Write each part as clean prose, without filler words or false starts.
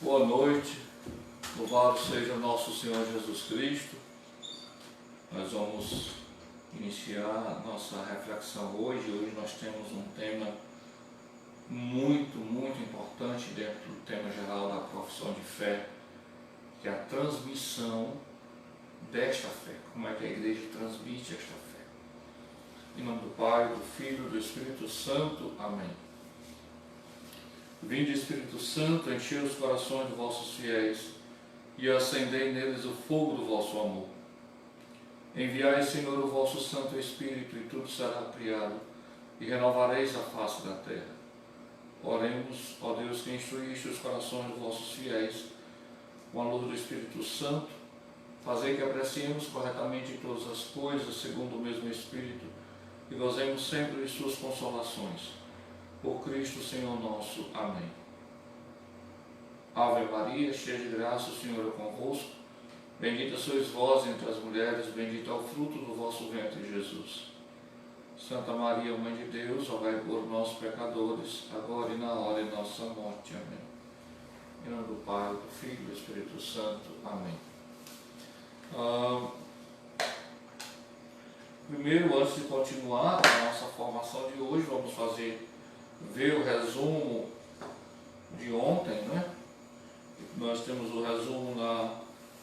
Boa noite, louvado seja nosso Senhor Jesus Cristo. Nós vamos iniciar nossa reflexão hoje. Hoje nós temos um tema muito importante dentro do tema geral da profissão de fé, que é a transmissão desta fé. Como é que a igreja transmite esta fé? Em nome do Pai, do Filho e do Espírito Santo. Amém. Vinde, Espírito Santo, enchei os corações dos vossos fiéis e acendei neles o fogo do vosso amor. Enviai, Senhor, o vosso Santo Espírito, e tudo será criado, e renovareis a face da terra. Oremos, ó Deus, que instruíste os corações dos vossos fiéis com a luz do Espírito Santo, fazei que apreciemos corretamente todas as coisas segundo o mesmo Espírito e gozemos sempre de suas consolações. Por Cristo, Senhor nosso. Amém. Ave Maria, cheia de graça, o Senhor é convosco. Bendita sois vós entre as mulheres, bendito é o fruto do vosso ventre, Jesus. Santa Maria, Mãe de Deus, rogai por nós, pecadores, agora e na hora de nossa morte. Amém. Em nome do Pai, do Filho e do Espírito Santo. Amém. Primeiro, antes de continuar a nossa formação de hoje, vamos ver o resumo de ontem, né? Nós temos o resumo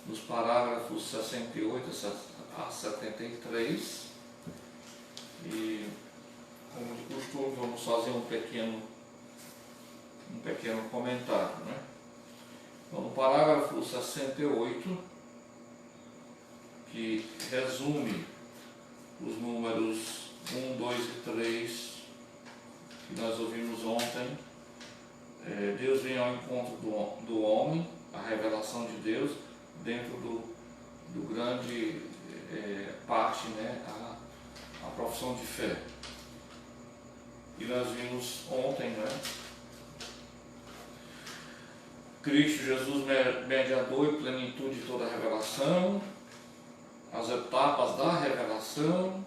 nos parágrafos 68 a 73 e, como de costume, vamos fazer um pequeno comentário, né? Então, no parágrafo 68, que resume os números 1, 2 e 3 que nós ouvimos ontem, Deus vem ao encontro do homem, a revelação de Deus dentro do grande parte, né, a profissão de fé. E nós vimos ontem, né, Cristo Jesus, mediador e plenitude de toda a revelação, as etapas da revelação,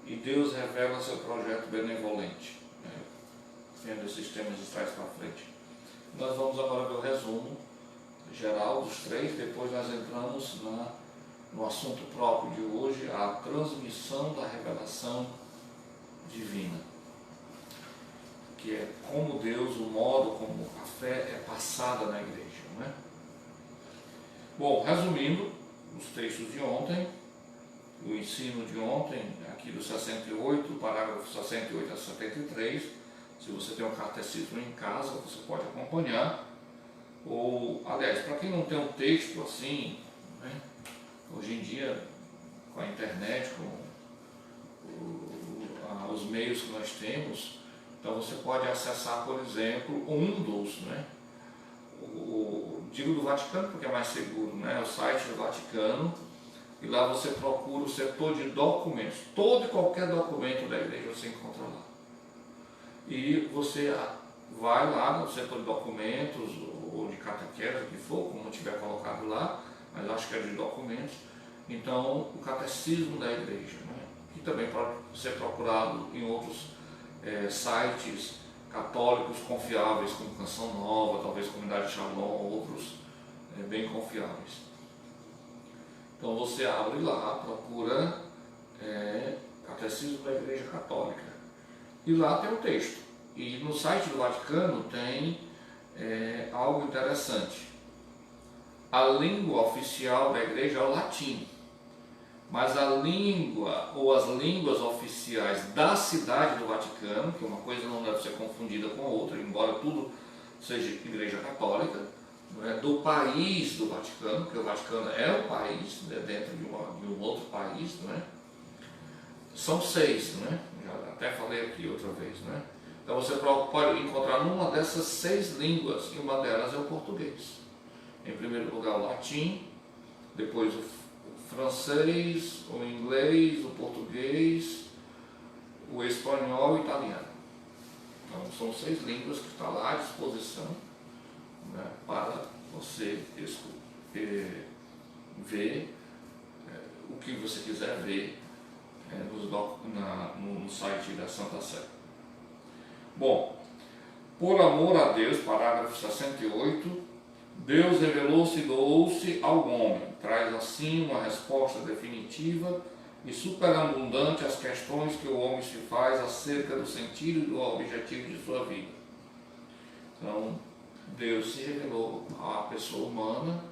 e Deus revela seu projeto benevolente. Vendo esses temas de trás para frente. Nós vamos agora ver o resumo geral dos três, depois nós entramos no assunto próprio de hoje, a transmissão da revelação divina, que é como Deus, o modo como a fé é passada na igreja, né? Bom, resumindo os textos de ontem, o ensino de ontem, aqui do 68, parágrafo 68 a 73, se você tem um catecismo em casa, você pode acompanhar. Ou, aliás, para quem não tem um texto assim, né, hoje em dia, com a internet, com os meios que nós temos, então você pode acessar, por exemplo, um dos, né, digo do Vaticano porque é mais seguro, né, o site do Vaticano, e lá você procura o setor de documentos. Todo e qualquer documento da igreja você encontra lá. E você vai lá no setor de documentos, ou de catequese, o que for, como tiver colocado lá, mas acho que é de documentos. Então, o catecismo da igreja, né? Que também pode ser procurado em outros sites católicos confiáveis, como Canção Nova, talvez Comunidade Shalom, outros bem confiáveis. Então você abre lá, procura Catecismo da Igreja Católica. E lá tem o texto. E no site do Vaticano tem algo interessante. A língua oficial da igreja é o latim. Mas a língua ou as línguas oficiais da cidade do Vaticano, que uma coisa não deve ser confundida com a outra, embora tudo seja igreja católica, do país do Vaticano, porque o Vaticano é um país, né, dentro de um outro país, né? São 6, né? Já até falei aqui outra vez, né? Então você pode encontrar numa dessas 6 línguas, e uma delas é o português. Em primeiro lugar o latim, depois o francês, o inglês, o português, o espanhol e o italiano. Então são 6 línguas que estão lá à disposição, né, para você ver o que você quiser ver no site da Santa Sé. Bom, por amor a Deus, parágrafo 68, Deus revelou-se e doou-se ao homem, traz assim uma resposta definitiva e superabundante às questões que o homem se faz acerca do sentido e do objetivo de sua vida. Então, Deus se revelou à pessoa humana,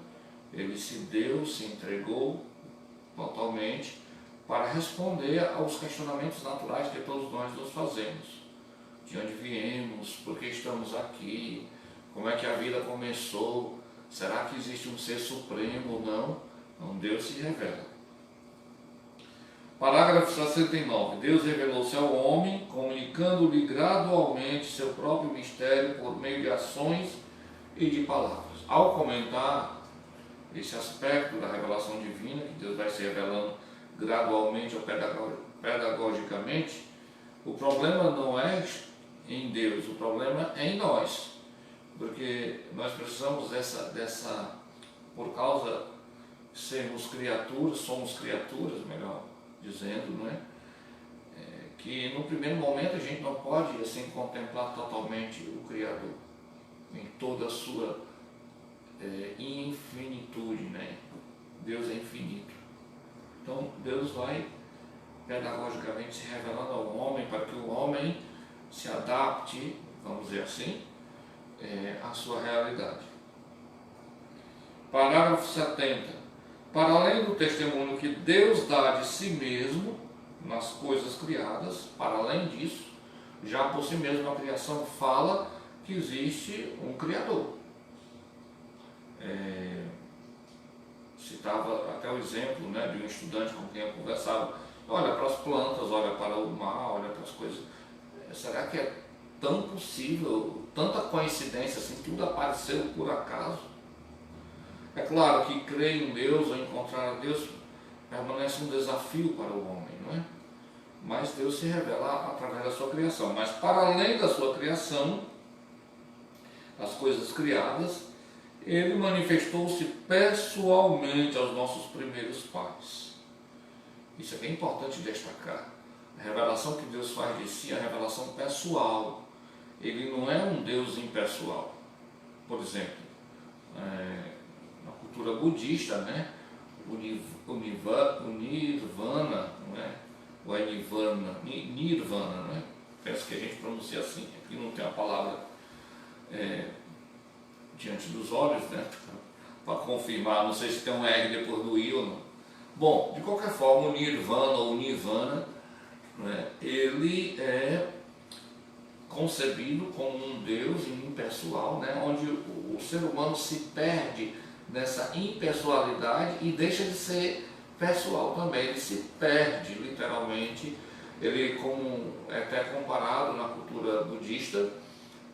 ele se deu, se entregou totalmente para responder aos questionamentos naturais que todos nós nos fazemos. De onde viemos, por que estamos aqui, como é que a vida começou, será que existe um ser supremo ou não? Então Deus se revela. Parágrafo 69. Deus revelou-se ao homem, comunicando-lhe gradualmente seu próprio mistério por meio de ações e de palavras. Ao comentar esse aspecto da revelação divina, que Deus vai se revelando gradualmente ou pedagogicamente, o problema não é em Deus, o problema é em nós. Porque nós precisamos por causa de sermos criaturas, somos criaturas, melhor dizendo, não é? Que no primeiro momento a gente não pode assim contemplar totalmente o Criador em toda a sua infinitude, né? Deus é infinito. Então Deus vai pedagogicamente se revelando ao homem para que o homem se adapte, vamos dizer assim, à sua realidade. Parágrafo 70. Para além do testemunho que Deus dá de si mesmo nas coisas criadas, para além disso, já por si mesmo a criação fala que existe um Criador. Citava até o exemplo, né, de um estudante com quem eu conversava, olha para as plantas, olha para o mar, olha para as coisas. Será que é tão possível, tanta coincidência assim, tudo apareceu por acaso? É claro que crer em Deus ou encontrar a Deus permanece um desafio para o homem, não é? Mas Deus se revela através da sua criação. Mas para além da sua criação, as coisas criadas, ele manifestou-se pessoalmente aos nossos primeiros pais. Isso é bem importante destacar. A revelação que Deus faz de si é a revelação pessoal. Ele não é um Deus impessoal. Por exemplo, na cultura budista, né, o nirvana, não é? Ou é nirvana, não é? Penso que a gente pronuncia assim, aqui não tem a palavra diante dos olhos, né, para confirmar, não sei se tem um R depois do I ou não. Bom, de qualquer forma, o nirvana ou nirvana, né, ele é concebido como um Deus impessoal, né, onde o ser humano se perde nessa impessoalidade e deixa de ser pessoal também. Ele se perde literalmente. Ele é até comparado na cultura budista,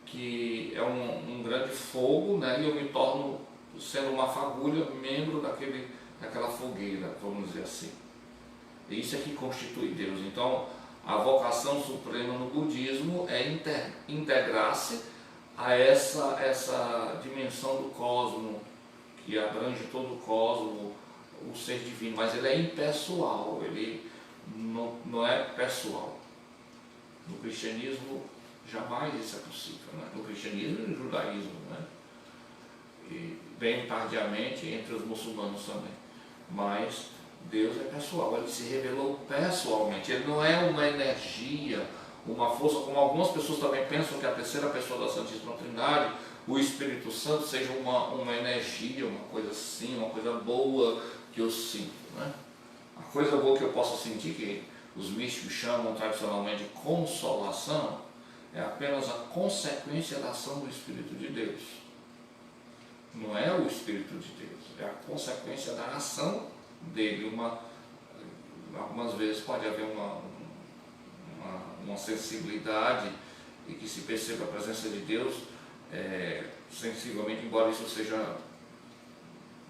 que é um grande fogo, né, e eu me torno, sendo uma fagulha, membro daquela fogueira, vamos dizer assim. E isso é que constitui Deus. Então, a vocação suprema no budismo é integrar-se a essa dimensão do cosmo, que abrange todo o cosmo, o ser divino, mas ele é impessoal, ele não é pessoal. No cristianismo, jamais isso é possível, né? No cristianismo e no judaísmo, né? E bem tardiamente entre os muçulmanos também. Mas Deus é pessoal, ele se revelou pessoalmente, ele não é uma energia, uma força, como algumas pessoas também pensam que a terceira pessoa da Santíssima Trindade, o Espírito Santo, seja uma energia, uma coisa assim, uma coisa boa que eu sinto, né? A coisa boa que eu posso sentir, que os místicos chamam tradicionalmente de consolação, é apenas a consequência da ação do Espírito de Deus. Não é o Espírito de Deus, é a consequência da ação dele. Algumas vezes pode haver uma sensibilidade e que se perceba a presença de Deus sensivelmente, embora isso seja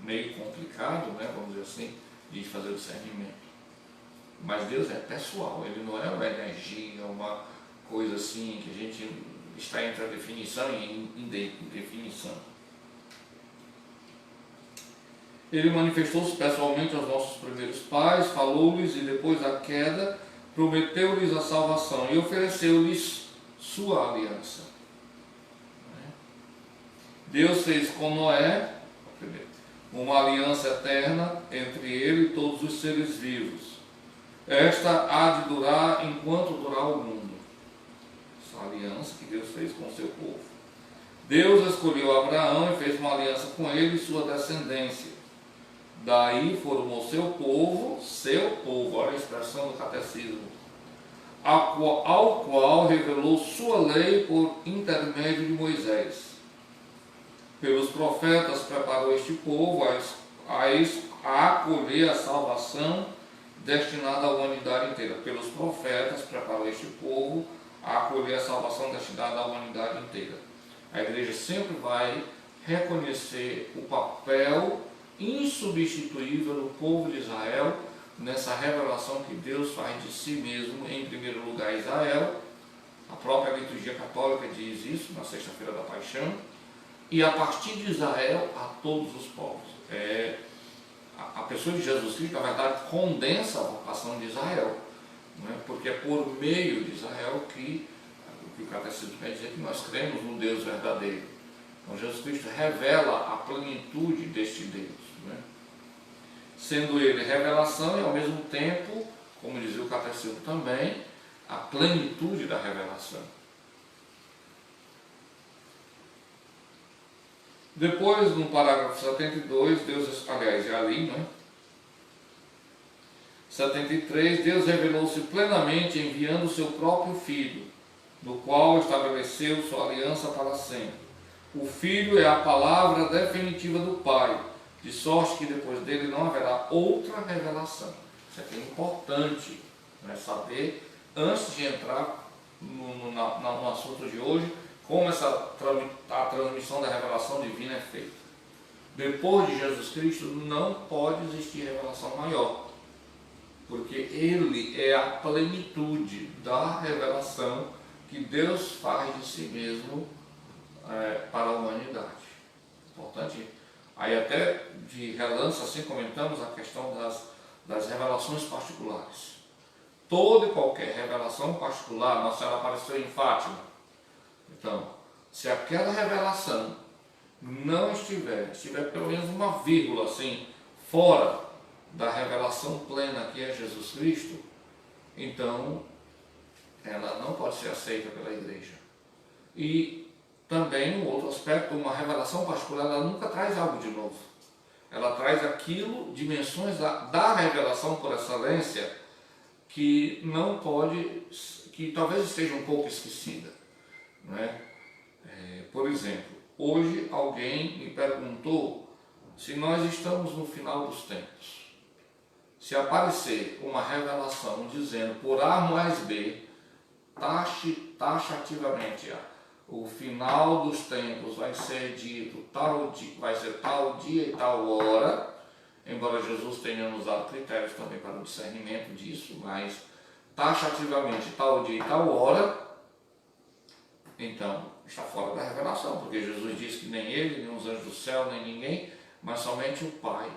meio complicado, né, vamos dizer assim, de fazer o discernimento. Mas Deus é pessoal, ele não é uma energia, uma coisa assim que a gente está entre a definição e indefinição. Ele manifestou-se pessoalmente aos nossos primeiros pais, falou-lhes e depois da queda prometeu-lhes a salvação e ofereceu-lhes sua aliança. Deus fez com Noé uma aliança eterna entre ele e todos os seres vivos. Esta há de durar enquanto durar o mundo. Essa aliança que Deus fez com o seu povo. Deus escolheu Abraão e fez uma aliança com ele e sua descendência. Daí formou seu povo, olha a expressão do catecismo, ao qual revelou sua lei por intermédio de Moisés. Pelos profetas preparou este povo a acolher a salvação destinada à humanidade inteira. Pelos profetas preparou este povo a acolher a salvação destinada à humanidade inteira. A igreja sempre vai reconhecer o papel insubstituível do povo de Israel nessa revelação que Deus faz de si mesmo, em primeiro lugar a Israel. A própria liturgia católica diz isso na Sexta-feira da Paixão, e a partir de Israel a todos os povos. A pessoa de Jesus Cristo, na verdade, condensa a vocação de Israel, não é? Porque é por meio de Israel que o catecismo quer dizer que nós cremos no Deus verdadeiro. Então Jesus Cristo revela a plenitude deste Deus, não é? Sendo ele revelação e ao mesmo tempo, como dizia o catecismo também, a plenitude da revelação. Depois, no parágrafo 72, Deus, aliás, é ali, não é? 73, Deus revelou-se plenamente enviando o seu próprio Filho, no qual estabeleceu sua aliança para sempre. O Filho é a palavra definitiva do Pai, de sorte que depois dele não haverá outra revelação. Isso aqui é importante, né, saber, antes de entrar no assunto de hoje, como a transmissão da revelação divina é feita. Depois de Jesus Cristo não pode existir revelação maior, porque ele é a plenitude da revelação que Deus faz de si mesmo para a humanidade. Importante. Aí até de relance assim comentamos a questão das revelações particulares. Toda e qualquer revelação particular, Nossa Senhora apareceu em Fátima. Então, se aquela revelação não estiver pelo menos uma vírgula assim, fora da revelação plena que é Jesus Cristo, então ela não pode ser aceita pela igreja. E também um outro aspecto, uma revelação particular, ela nunca traz algo de novo. Ela traz aquilo, dimensões da revelação por excelência, que não pode, que talvez esteja um pouco esquecida. Não é? Por exemplo, hoje alguém me perguntou se nós estamos no final dos tempos. Se aparecer uma revelação dizendo por A mais B, taxativamente, o final dos tempos vai ser dito vai ser tal dia e tal hora, embora Jesus tenha nos dado critérios também para o discernimento disso, mas taxativamente tal dia e tal hora, então está fora da revelação, porque Jesus disse que nem ele, nem os anjos do céu, nem ninguém, mas somente o Pai,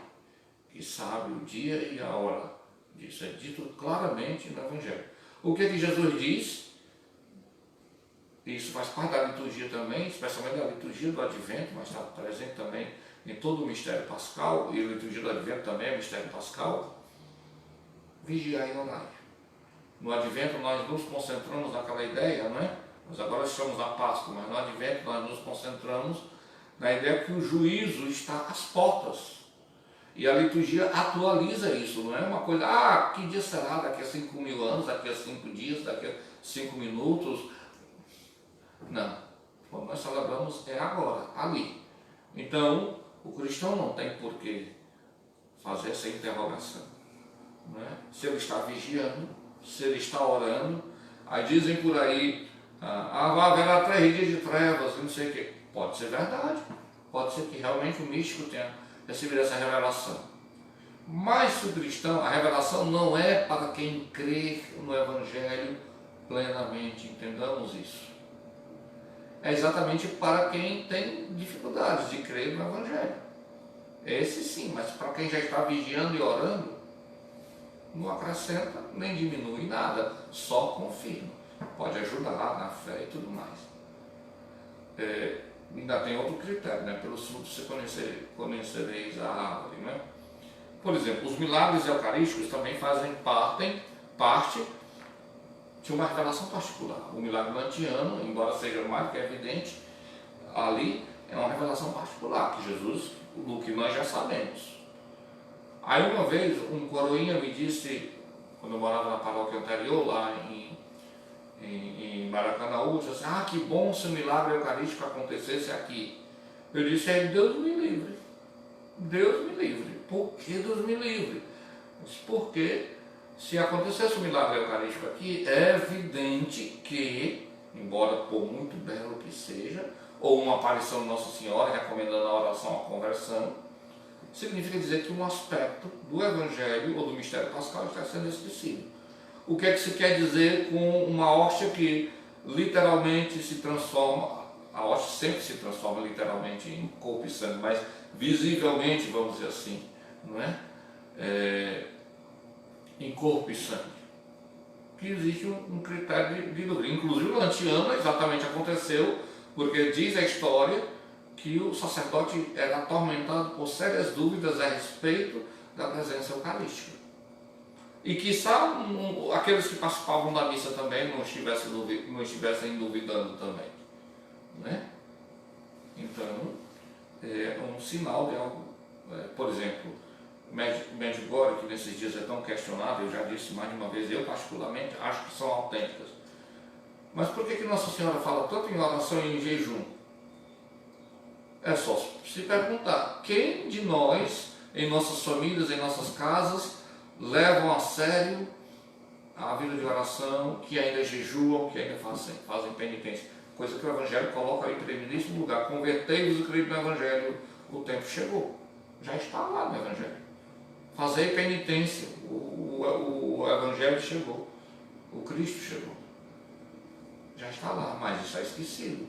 que sabe o dia e a hora. Isso é dito claramente no Evangelho. O que é que Jesus diz? Isso faz parte da liturgia também, especialmente da liturgia do Advento, mas está presente também em todo o mistério pascal, e a liturgia do Advento também é o mistério pascal. Vigiai e orai. No Advento nós nos concentramos naquela ideia, não é? Nós agora estamos na Páscoa, mas no Advento nós nos concentramos na ideia que o juízo está às portas. E a liturgia atualiza isso, não é uma coisa, que dia será daqui a 5.000 anos, daqui a 5 dias, daqui a 5 minutos. Não. Quando nós celebramos é agora, ali. Então, o cristão não tem por que fazer essa interrogação. Não é? Se ele está vigiando, se ele está orando, aí dizem por aí, haverá 3 dias de trevas, não sei o quê. Pode ser verdade, pode ser que realmente o místico tenha recebido essa revelação. Mas o cristão, a revelação não é para quem crê no Evangelho plenamente, entendamos isso. É exatamente para quem tem dificuldades de crer no Evangelho. Esse sim, mas para quem já está vigiando e orando, não acrescenta nem diminui nada, só confirma. Pode ajudar na fé e tudo mais. ainda tem outro critério, né? Pelos frutos você conhecereis a árvore, né? Por exemplo, os milagres eucarísticos também fazem parte de uma revelação particular. O milagre lantiano, embora seja mais que evidente, ali é uma revelação particular, que Jesus, do que nós já sabemos. Aí uma vez, um coroinha me disse, quando eu morava na paróquia anterior, lá em Maracanaú, disse assim, que bom se o milagre eucarístico acontecesse aqui. Eu disse, Deus me livre. Deus me livre. Por que Deus me livre? Porque se acontecesse o milagre eucarístico aqui, é evidente que, embora por muito belo que seja, ou uma aparição de Nossa Senhora recomendando a oração à conversão, significa dizer que um aspecto do Evangelho ou do mistério pascal está sendo esquecido. O que é que se quer dizer com uma hóstia que literalmente se transforma, a hóstia sempre se transforma literalmente em corpo e sangue, mas visivelmente, vamos dizer assim, não é? Em corpo e sangue. Que existe um critério de dúvida. Inclusive o lantiano exatamente aconteceu, porque diz a história que o sacerdote era atormentado por sérias dúvidas a respeito da presença eucarística. E quiçá aqueles que participavam da missa também não estivessem duvidando também. Né? Então, é um sinal de algo. Por exemplo, Medjugorje, que nesses dias é tão questionado, eu já disse mais de uma vez, eu particularmente acho que são autênticas. Mas por que Nossa Senhora fala tanto em oração e em jejum? É só se perguntar, quem de nós, em nossas famílias, em nossas casas, levam a sério a vida de oração, que ainda jejuam, que ainda fazem penitência? Coisa que o Evangelho coloca em primeiríssimo lugar. Convertei-vos e creio no Evangelho, o tempo chegou. Já está lá no Evangelho. Fazei penitência, o Evangelho chegou, o Cristo chegou. Já está lá, mas isso é esquecido.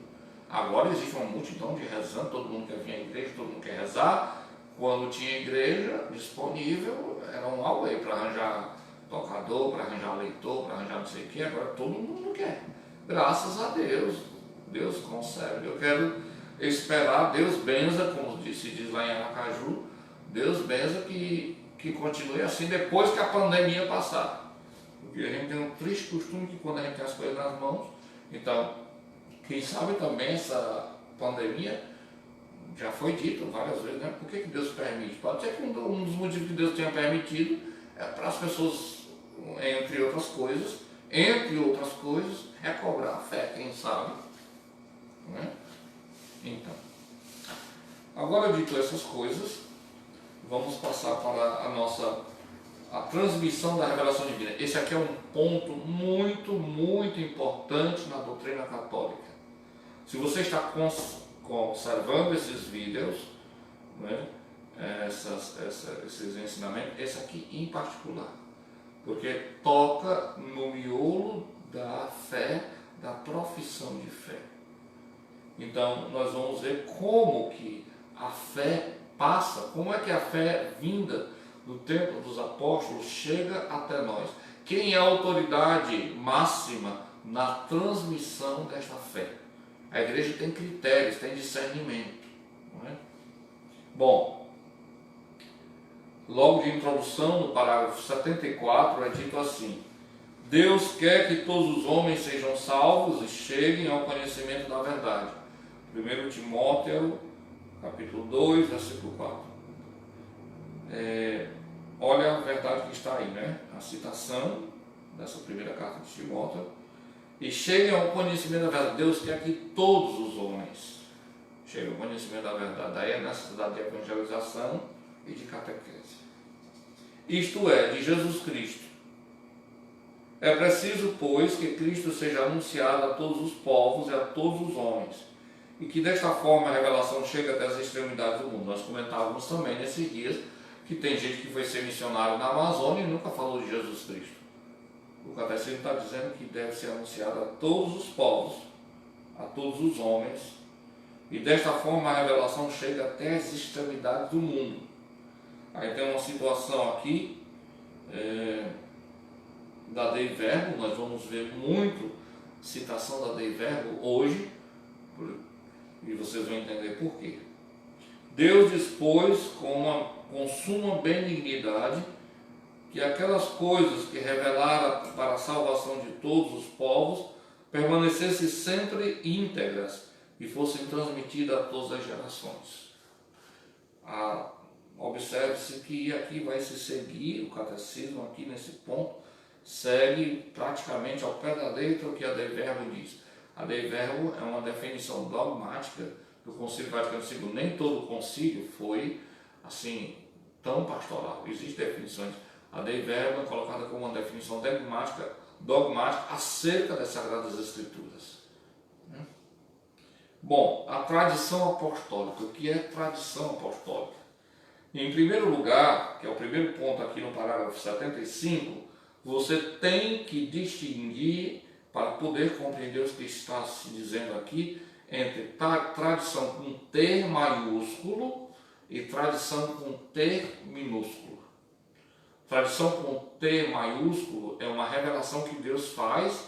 Agora existe uma multidão de rezando, todo mundo quer vir à igreja, todo mundo quer rezar. Quando tinha igreja disponível, era um auê para arranjar tocador, para arranjar leitor, para arranjar não sei o que. Agora todo mundo quer. Graças a Deus, Deus concede. Eu quero esperar, Deus benza, como se diz lá em Aracaju, Deus benza que continue assim depois que a pandemia passar. Porque a gente tem um triste costume que quando a gente tem as coisas nas mãos, então, quem sabe também essa pandemia, já foi dito várias vezes, né? Por que Deus permite? Pode ser que um dos motivos que Deus tenha permitido é para as pessoas, entre outras coisas, recobrar a fé, quem sabe. Né? Então, agora dito essas coisas, vamos passar para a transmissão da revelação divina. Esse aqui é um ponto muito, muito importante na doutrina católica. Se você está conservando esses vídeos, né, esses ensinamentos, esse aqui em particular, porque toca no miolo da fé, da profissão de fé. Então, nós vamos ver como que a fé passa, como é que a fé vinda do tempo dos apóstolos chega até nós. Quem é a autoridade máxima na transmissão desta fé? A igreja tem critérios, tem discernimento. Não é? Bom, logo de introdução, no parágrafo 74, é dito assim: Deus quer que todos os homens sejam salvos e cheguem ao conhecimento da verdade. 1 Timóteo, capítulo 2, versículo 4. Olha a verdade que está aí, né? A citação dessa primeira carta de Timóteo. E cheguem ao conhecimento da verdade. Deus quer que todos os homens cheguem ao conhecimento da verdade. Daí a necessidade de evangelização e de catequese. Isto é, de Jesus Cristo. É preciso, pois, que Cristo seja anunciado a todos os povos e a todos os homens, e que desta forma a revelação chegue até as extremidades do mundo. Nós comentávamos também nesses dias que tem gente que foi ser missionário na Amazônia e nunca falou de Jesus Cristo. O catecismo está dizendo que deve ser anunciado a todos os povos, a todos os homens, e desta forma a revelação chega até as extremidades do mundo. Aí tem uma situação aqui da Dei Verbo, nós vamos ver muito citação da Dei Verbo hoje, E vocês vão entender por quê. Deus dispôs com suma benignidade que aquelas coisas que revelaram para a salvação de todos os povos permanecessem sempre íntegras e fossem transmitidas a todas as gerações. Observe-se que aqui vai se seguir o catecismo, aqui nesse ponto, segue praticamente ao pé da letra o que a Dei Verbum diz. A Dei Verbum é uma definição dogmática do Concílio Vaticano II. Nem todo o concílio foi assim tão pastoral. Existem definições. A Dei Verbum é colocada como uma definição dogmática acerca das Sagradas Escrituras. Bom, a tradição apostólica. O que é tradição apostólica? Em primeiro lugar, que é o primeiro ponto aqui no parágrafo 75, você tem que distinguir, para poder compreender o que está se dizendo aqui, entre tradição com T maiúsculo e tradição com T minúsculo. Tradição com T maiúsculo é uma revelação que Deus faz,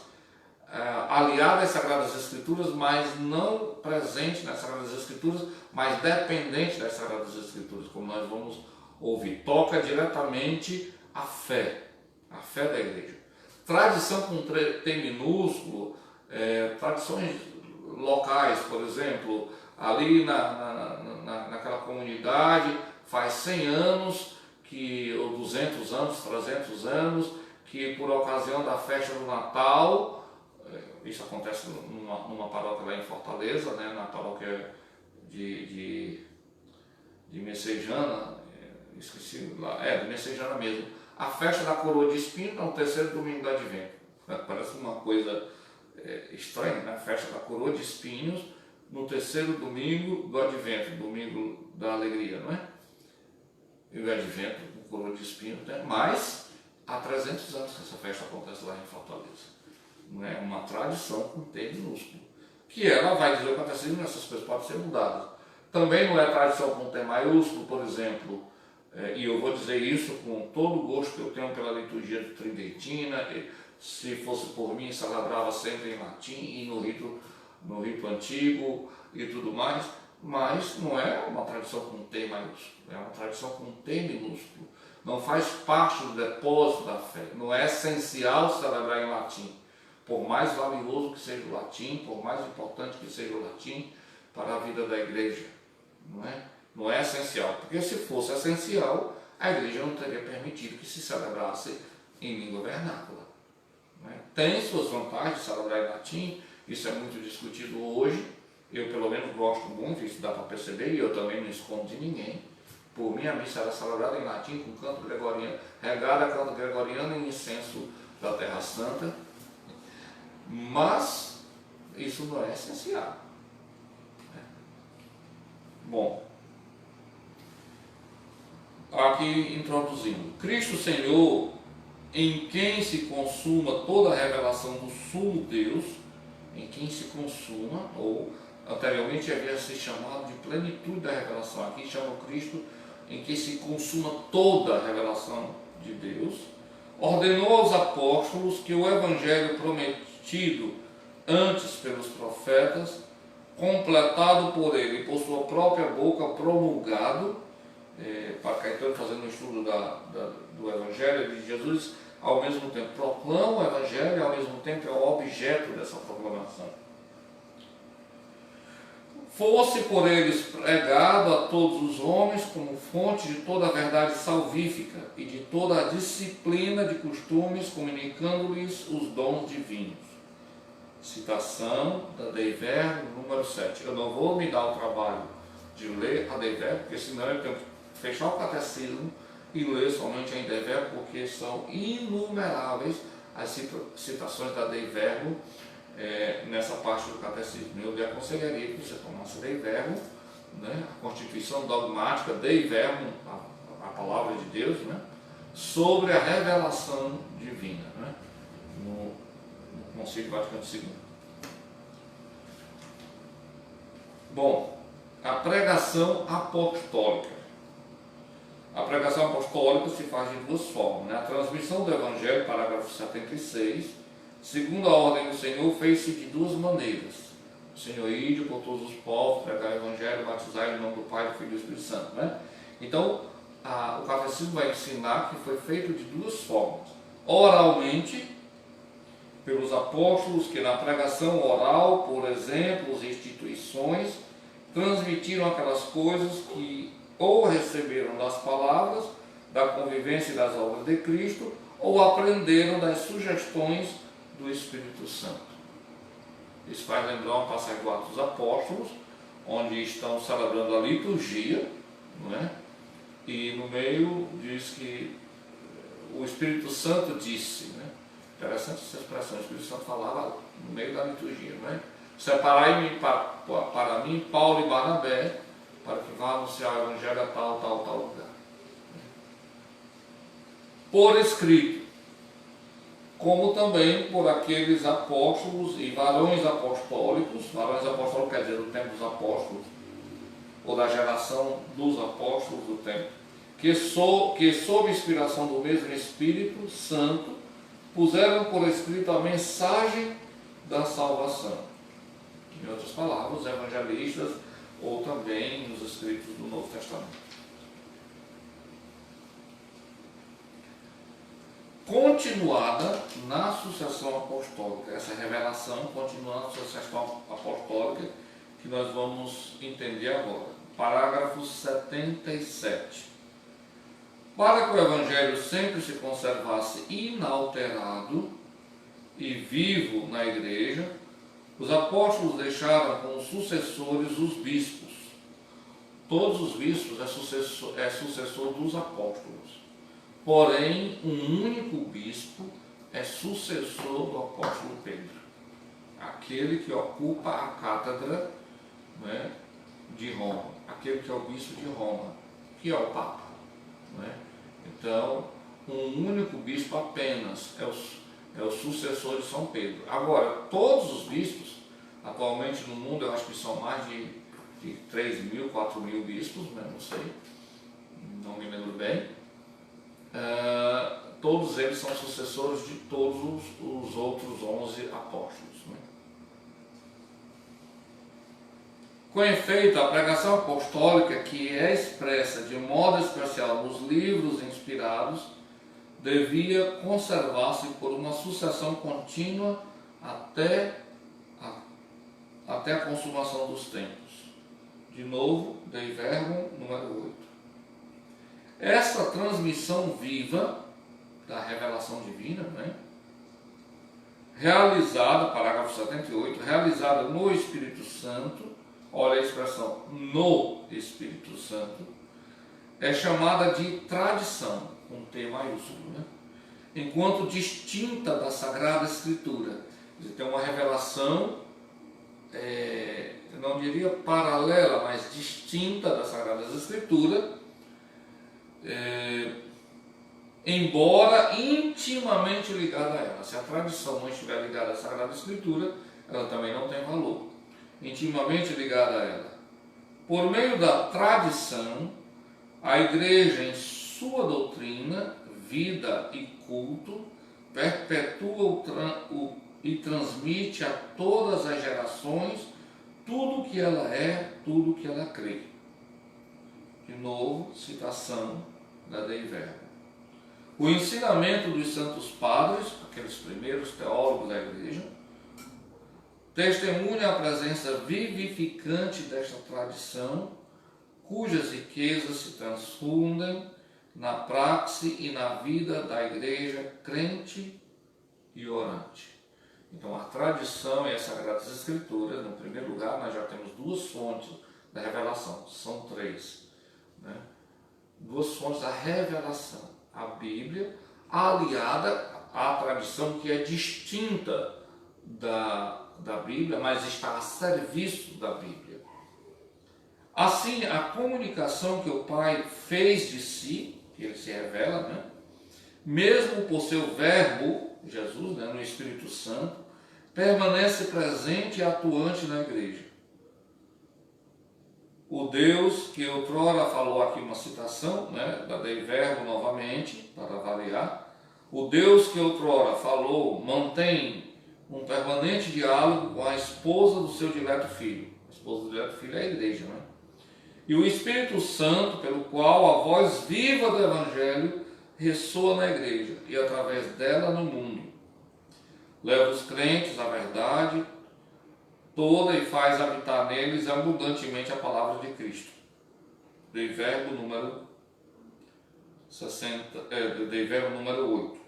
aliada às Sagradas Escrituras, mas não presente nas Sagradas Escrituras, mas dependente das Sagradas Escrituras, como nós vamos ouvir. Toca diretamente a fé da igreja. Tradição com T minúsculo, tradições locais, por exemplo, ali naquela comunidade, faz 100 anos, ou 200 anos, 300 anos, que por ocasião da festa do Natal, isso acontece numa paróquia lá em Fortaleza, né, na paróquia de Messejana, esqueci lá, de Messejana mesmo, a festa da coroa de espinho é o terceiro domingo do Advento. Parece uma coisa estranha, né? A festa da coroa de espinhos no terceiro domingo do Advento, domingo da alegria, não é? E o Advento com coroa de espinhos, né? Mas há 300 anos que essa festa acontece lá em Fortaleza. Não é uma tradição com T minúsculo, que ela vai dizer o que aconteceu, e essas coisas podem ser mudadas. Também não é tradição com T maiúsculo, por exemplo, e eu vou dizer isso com todo o gosto que eu tenho pela liturgia de Tridentina. Se fosse por mim, celebrava sempre em latim e no rito antigo e tudo mais, mas não é uma tradição com T maiúsculo, é uma tradição com T minúsculo. Não faz parte do depósito da fé, não é essencial celebrar em latim, por mais valioso que seja o latim, por mais importante que seja o latim para a vida da igreja, não é? Não é essencial, porque se fosse essencial, a igreja não teria permitido que se celebrasse em língua vernácula. Não é? Tem suas vantagens de celebrar em latim, isso é muito discutido hoje, eu pelo menos gosto muito, isso dá para perceber, e eu também não escondo de ninguém. Por mim, a missa era celebrada em latim com canto gregoriano, regada a canto gregoriano em incenso da Terra Santa, mas isso não é essencial. Bom, aqui introduzindo, Cristo Senhor, em quem se consuma toda a revelação do sumo Deus, em quem se consuma, ou anteriormente havia se chamado de plenitude da revelação, aqui chama o Cristo em que se consuma toda a revelação de Deus, ordenou aos apóstolos que o Evangelho prometido antes pelos profetas, completado por ele, por sua própria boca promulgado, para Caetano fazendo um estudo do Evangelho de Jesus, ao mesmo tempo proclama o Evangelho e ao mesmo tempo é o objeto dessa proclamação. Fosse por eles pregado a todos os homens como fonte de toda a verdade salvífica e de toda a disciplina de costumes, comunicando-lhes os dons divinos. Citação da Dei Verbum, número 7. Eu não vou me dar o trabalho de ler a Dei Verbum, porque senão eu tenho que fechar o catecismo e ler somente a Dei Verbum, porque são inumeráveis as citações da Dei Verbum nessa parte do catecismo. Eu lhe aconselharia que você tomasse a Dei Verbum, né, a Constituição Dogmática, Dei Verbum, a palavra de Deus, né, sobre a revelação divina, né, no Concílio Vaticano II. Bom, a pregação apostólica. A pregação apostólica se faz de duas formas, né? A transmissão do Evangelho, parágrafo 76, segundo a ordem do Senhor, fez-se de duas maneiras. Senhor, ide por todos os povos, pregar o Evangelho, batizar em nome do Pai, do Filho e do Espírito Santo. Né? Então, o catecismo vai ensinar que foi feito de duas formas. Oralmente, pelos apóstolos que na pregação oral, por exemplos e instituições, transmitiram aquelas coisas que ou receberam das palavras, da convivência e das obras de Cristo, ou aprenderam das sugestões do Espírito Santo. Isso faz lembrar uma passagem do Atos dos Apóstolos, onde estão celebrando a liturgia, não é? E no meio diz que o Espírito Santo disse, né? Interessante essa expressão, o Espírito Santo falava no meio da liturgia, não é? Separai-me para mim, Paulo e Barnabé, para que vá anunciar o Evangelho a tal lugar. Por escrito, como também por aqueles apóstolos e varões apostólicos quer dizer, do tempo dos apóstolos, ou da geração dos apóstolos do tempo, que sob inspiração do mesmo Espírito Santo, puseram por escrito a mensagem da salvação. Em outras palavras, os evangelistas, ou também nos escritos do Novo Testamento. Continuada na sucessão apostólica, essa revelação continua na sucessão apostólica, que nós vamos entender agora. Parágrafo 77. Para que o Evangelho sempre se conservasse inalterado e vivo na Igreja, os apóstolos deixaram como sucessores os bispos. Todos os bispos é sucessor dos apóstolos. Porém, um único bispo é sucessor do apóstolo Pedro, aquele que ocupa a cátedra, né, de Roma, aquele que é o bispo de Roma, que é o Papa. Né? Então, um único bispo apenas é o sucessor de São Pedro. Agora, todos os bispos, atualmente no mundo, eu acho que são mais de 3.000, 4.000 bispos, né? Não sei, não me lembro bem. Todos eles são sucessores de todos os outros 11 apóstolos. Né? Com efeito, a pregação apostólica, que é expressa de modo especial nos livros inspirados, devia conservar-se por uma sucessão contínua até a consumação dos tempos. De novo, Dei Verbum, número 8. Essa transmissão viva da revelação divina, né? Realizada, parágrafo 78, realizada no Espírito Santo, olha a expressão, no Espírito Santo, é chamada de tradição, com T maiúsculo, né? Enquanto distinta da Sagrada Escritura. Quer dizer, tem uma revelação, eu não diria paralela, mas distinta da Sagrada Escritura, embora intimamente ligada a ela. Se a tradição não estiver ligada à Sagrada Escritura, ela também não tem valor. Intimamente ligada a ela. Por meio da tradição, a Igreja, em sua doutrina, vida e culto, perpetua e transmite a todas as gerações tudo o que ela é, tudo o que ela crê. De novo, citação da Dei Verbum. O ensinamento dos santos padres, aqueles primeiros teólogos da Igreja, testemunha a presença vivificante desta tradição, cujas riquezas se transfundem na praxe e na vida da Igreja crente e orante. Então, a tradição e as Sagradas Escrituras, no primeiro lugar, nós já temos duas fontes da revelação, são três. Né? Duas fontes da revelação, a Bíblia, aliada à tradição que é distinta da Bíblia, mas está a serviço da Bíblia. Assim, a comunicação que o Pai fez de si, que ele se revela, né? Mesmo por seu verbo, Jesus, né, no Espírito Santo, permanece presente e atuante na Igreja. O Deus que outrora falou aqui uma citação, né, da Dei Verbum novamente, para variar. O Deus que outrora falou, mantém um permanente diálogo com a esposa do seu dileto filho. A esposa do dileto filho é a igreja, não é? E o Espírito Santo, pelo qual a voz viva do Evangelho ressoa na igreja e através dela no mundo. Leva os crentes à verdade toda e faz habitar neles abundantemente a palavra de Cristo. Dei verbo número 8.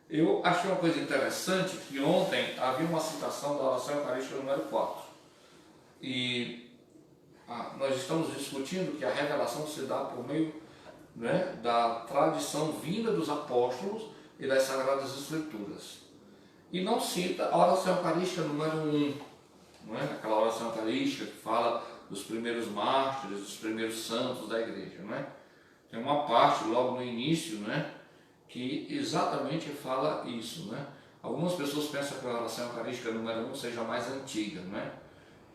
Eu achei uma coisa interessante que ontem havia uma citação da oração eucarística número 4. E nós estamos discutindo que a revelação se dá por meio, né, da tradição vinda dos apóstolos e das Sagradas Escrituras. E não cita a oração eucarística número 1, não é? Aquela oração eucarística que fala dos primeiros mártires, dos primeiros santos da igreja, não é? Tem uma parte logo no início, né, que exatamente fala isso, né? Algumas pessoas pensam que a oração eucarística número 1 seja mais antiga, né?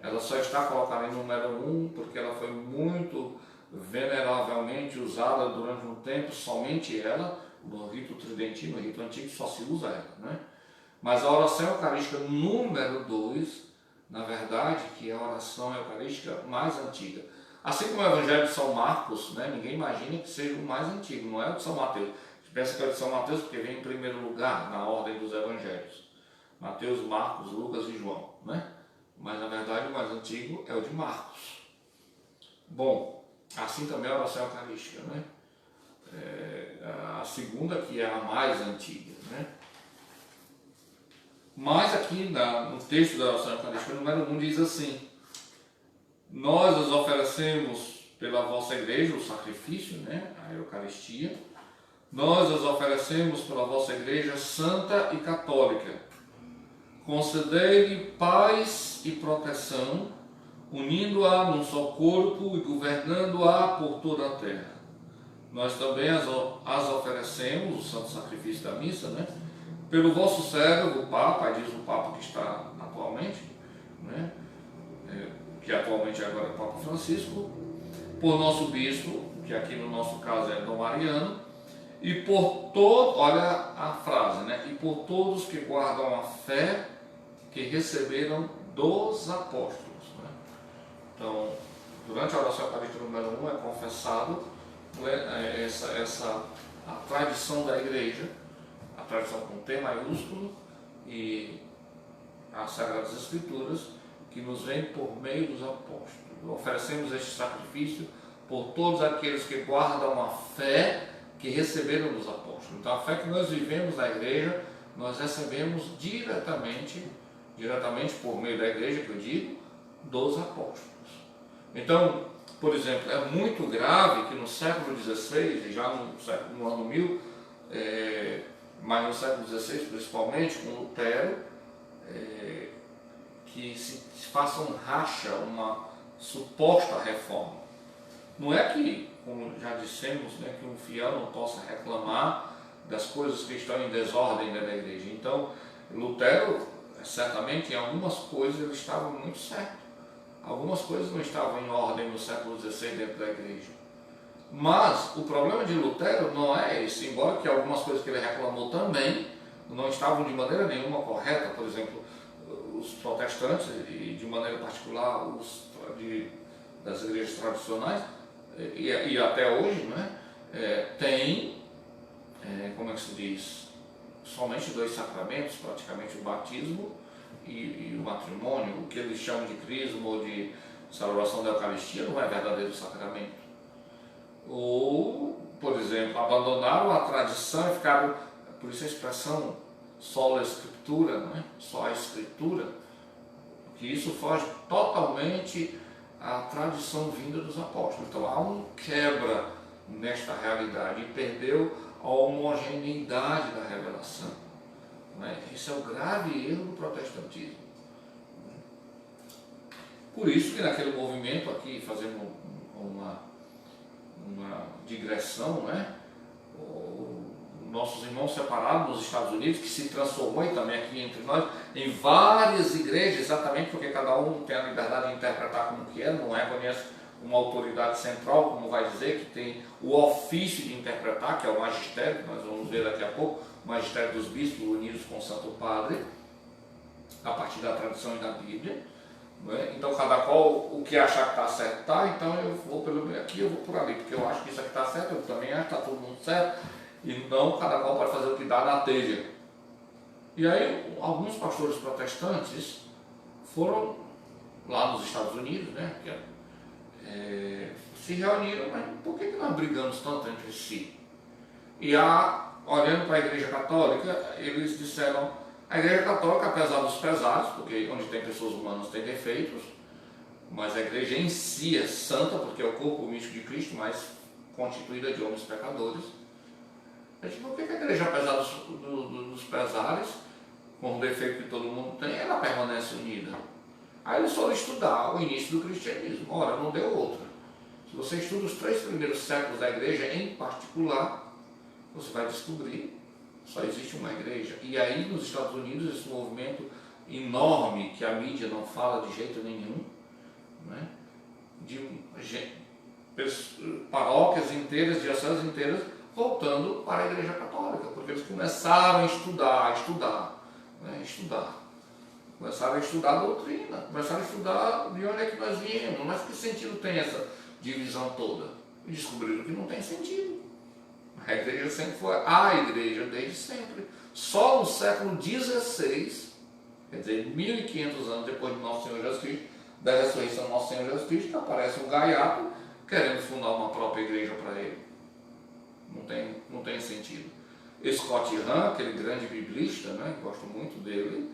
Ela só está colocada em número 1 porque ela foi muito veneravelmente usada durante um tempo, somente ela, no rito tridentino, no rito antigo, só se usa ela, né? Mas a oração eucarística número 2, na verdade, que é a oração eucarística mais antiga. Assim como o Evangelho de São Marcos, né, ninguém imagina que seja o mais antigo, não é o de São Mateus. A gente pensa que é o de São Mateus porque vem em primeiro lugar na ordem dos Evangelhos. Mateus, Marcos, Lucas e João, né? Mas na verdade o mais antigo é o de Marcos. Bom, assim também a oração eucarística, né? A segunda que é a mais antiga, né? Mas aqui no texto da oração eucarística número 1 diz assim: nós os oferecemos pela vossa igreja, o sacrifício, né? A Eucaristia. Nós os oferecemos pela vossa igreja santa e católica. Concedei-lhe paz e proteção, unindo-a num só corpo e governando-a por toda a terra. Nós também as oferecemos, o santo sacrifício da missa, né? Pelo vosso servo, o Papa, aí diz o Papa que está atualmente, né? Que atualmente agora é o Papa Francisco, por nosso bispo, que aqui no nosso caso é Dom Mariano, e por todos, olha a frase, né? E por todos que guardam a fé que receberam dos apóstolos, né? Então, durante a oração eucarística número 1 é confessado a tradição da igreja, a tradição com T maiúsculo e as Sagradas Escrituras, que nos vem por meio dos apóstolos. Oferecemos este sacrifício por todos aqueles que guardam a fé que receberam dos apóstolos. Então, a fé que nós vivemos na igreja, nós recebemos diretamente por meio da igreja, que eu digo, dos apóstolos. Então, por exemplo, é muito grave que no século XVI, e já no ano 1000, mas no século XVI principalmente, com Lutero, que se faça um racha, uma suposta reforma. Não é que, como já dissemos, né, que um fiel não possa reclamar das coisas que estão em desordem dentro da igreja. Então, Lutero, certamente, em algumas coisas ele estava muito certo. Algumas coisas não estavam em ordem no século XVI dentro da igreja. Mas o problema de Lutero não é esse, embora que algumas coisas que ele reclamou também não estavam de maneira nenhuma correta. Por exemplo, os protestantes, e de maneira particular das igrejas tradicionais, e até hoje, né, tem, como é que se diz, somente 2 sacramentos, praticamente o batismo e o matrimônio. O que eles chamam de crisma ou de celebração da Eucaristia não é verdadeiro sacramento. Ou, por exemplo, abandonaram a tradição e ficaram, por isso a expressão sola escritura, né? Só a escritura, que isso foge totalmente à tradição vinda dos apóstolos. Então há um quebra nesta realidade e perdeu a homogeneidade da revelação, né? Isso é o grave erro do protestantismo. Por isso que naquele movimento aqui, fazendo uma digressão, né? Nossos irmãos separados nos Estados Unidos, que se transformou e também aqui entre nós, em várias igrejas, exatamente porque cada um tem a liberdade de interpretar como quer, não reconhece uma autoridade central, como vai dizer, que tem o ofício de interpretar, que é o magistério, que nós vamos ver daqui a pouco, o magistério dos bispos unidos com o Santo Padre, a partir da tradição e da Bíblia. Não é? Então cada qual o que achar que está certo está, então eu vou pelo aqui, eu vou por ali, porque eu acho que isso aqui está certo, eu também acho que está todo mundo certo, e não cada qual pode fazer o que dá na telha. E aí alguns pastores protestantes foram lá nos Estados Unidos, né, se reuniram, mas por que nós brigamos tanto entre si? E olhando para a Igreja Católica, eles disseram: a Igreja Católica, apesar dos pesares, porque onde tem pessoas humanas tem defeitos, mas a Igreja em si é santa, porque é o corpo místico de Cristo, mas constituída de homens pecadores. Por que a Igreja, apesar dos pesares, com o defeito que todo mundo tem, ela permanece unida? Aí eles foram estudar o início do cristianismo. Ora, não deu outra. Se você estuda os 3 primeiros séculos da Igreja em particular, você vai descobrir que só existe uma igreja. E aí nos Estados Unidos, esse movimento enorme que a mídia não fala de jeito nenhum, né? De paróquias inteiras, dioceses inteiras, voltando para a Igreja Católica, porque eles começaram a estudar. Começaram a estudar a doutrina, começaram a estudar de onde é que nós viemos, mas que sentido tem essa divisão toda? E descobriram que não tem sentido. A igreja sempre foi a igreja desde sempre. Só no século XVI, quer dizer, 1500 anos depois de Nosso Senhor Jesus Cristo, da ressurreição do Nosso Senhor Jesus Cristo, que aparece um gaiato querendo fundar uma própria igreja para ele. Não tem sentido. Scott Hahn, aquele grande biblista, né, gosto muito dele,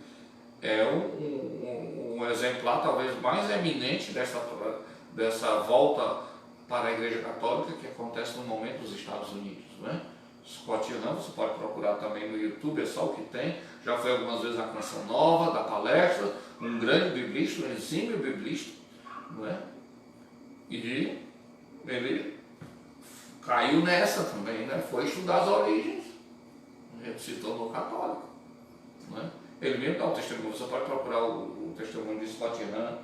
é um exemplar talvez mais eminente dessa volta para a Igreja Católica que acontece no momento dos Estados Unidos, né? Scott Hahn, você pode procurar também no YouTube, é só o que tem. Já foi algumas vezes na Canção Nova, da palestra, um grande biblista, um exímio biblista, não é? E ele caiu nessa também, né? Foi estudar as origens, ele se tornou católico, não é? Ele mesmo dá um testemunho, você pode procurar o testemunho de Scott Hahn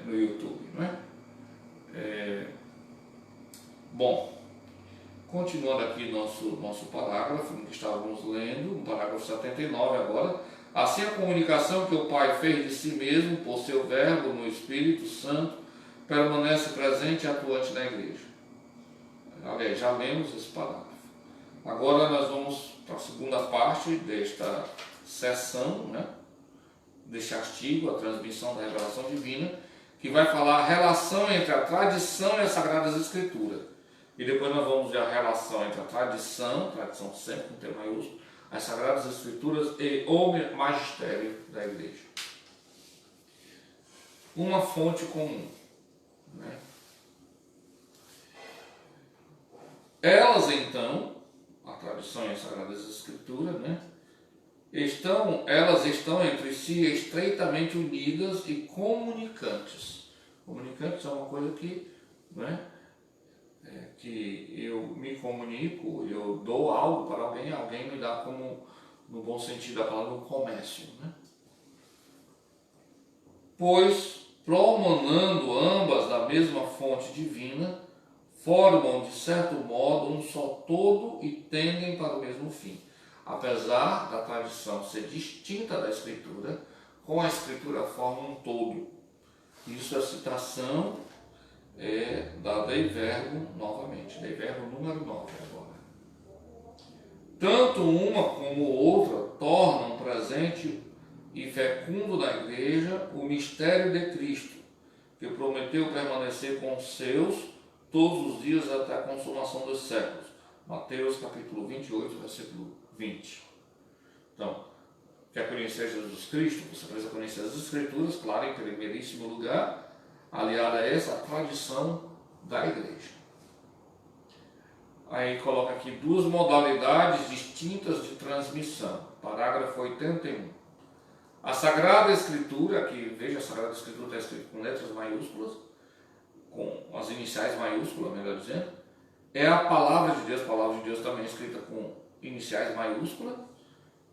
no YouTube, não é? Bom, continuando aqui nosso parágrafo que estávamos lendo, o parágrafo 79 agora. Assim a comunicação que o Pai fez de si mesmo por seu verbo no Espírito Santo permanece presente e atuante na igreja. Aliás, já lemos esse parágrafo. Agora nós vamos para a segunda parte desta sessão, né, deste artigo, a transmissão da revelação divina, que vai falar a relação entre a tradição e as Sagradas Escrituras. E depois nós vamos ver a relação entre a tradição sempre com T maiúsculo, as Sagradas Escrituras e o magistério da igreja. Uma fonte comum, né? Elas então, a tradição e as Sagradas Escrituras, né, elas estão entre si estreitamente unidas e comunicantes. Comunicantes é uma coisa que, né, que eu me comunico, eu dou algo para alguém me dá como, no bom sentido da palavra, um comércio, né? Pois, promanando ambas da mesma fonte divina, formam de certo modo um só todo e tendem para o mesmo fim. Apesar da tradição ser distinta da Escritura, com a Escritura forma um todo. Isso é a citação da Dei Verbo novamente, Dei Verbo número 9 agora. Tanto uma como outra tornam presente e fecundo na igreja o mistério de Cristo, que prometeu permanecer com os seus todos os dias até a consumação dos séculos. Mateus capítulo 28, versículo 20. Então, quer conhecer Jesus Cristo? Você precisa conhecer as Escrituras, claro, em primeiríssimo lugar, aliada a essa tradição da igreja. Aí coloca aqui 2 modalidades distintas de transmissão. Parágrafo 81. A Sagrada Escritura, aqui veja, a Sagrada Escritura está escrita com letras maiúsculas, com as iniciais maiúsculas, melhor dizendo, é a palavra de Deus. A palavra de Deus também é escrita com iniciais maiúsculas,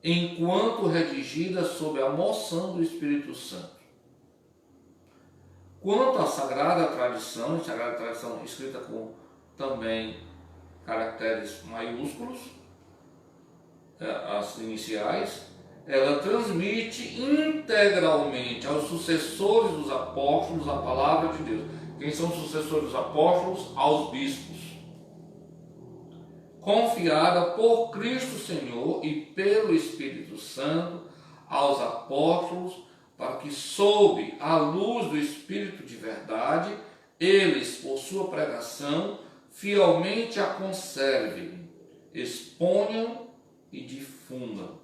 enquanto redigida sob a moção do Espírito Santo. Quanto à Sagrada Tradição escrita com também caracteres maiúsculos, as iniciais, ela transmite integralmente aos sucessores dos apóstolos a palavra de Deus. Quem são os sucessores dos apóstolos? Aos bispos. Confiada por Cristo Senhor e pelo Espírito Santo aos apóstolos, para que, sob a luz do Espírito de verdade, eles, por sua pregação, fielmente a conservem, exponham e difundam.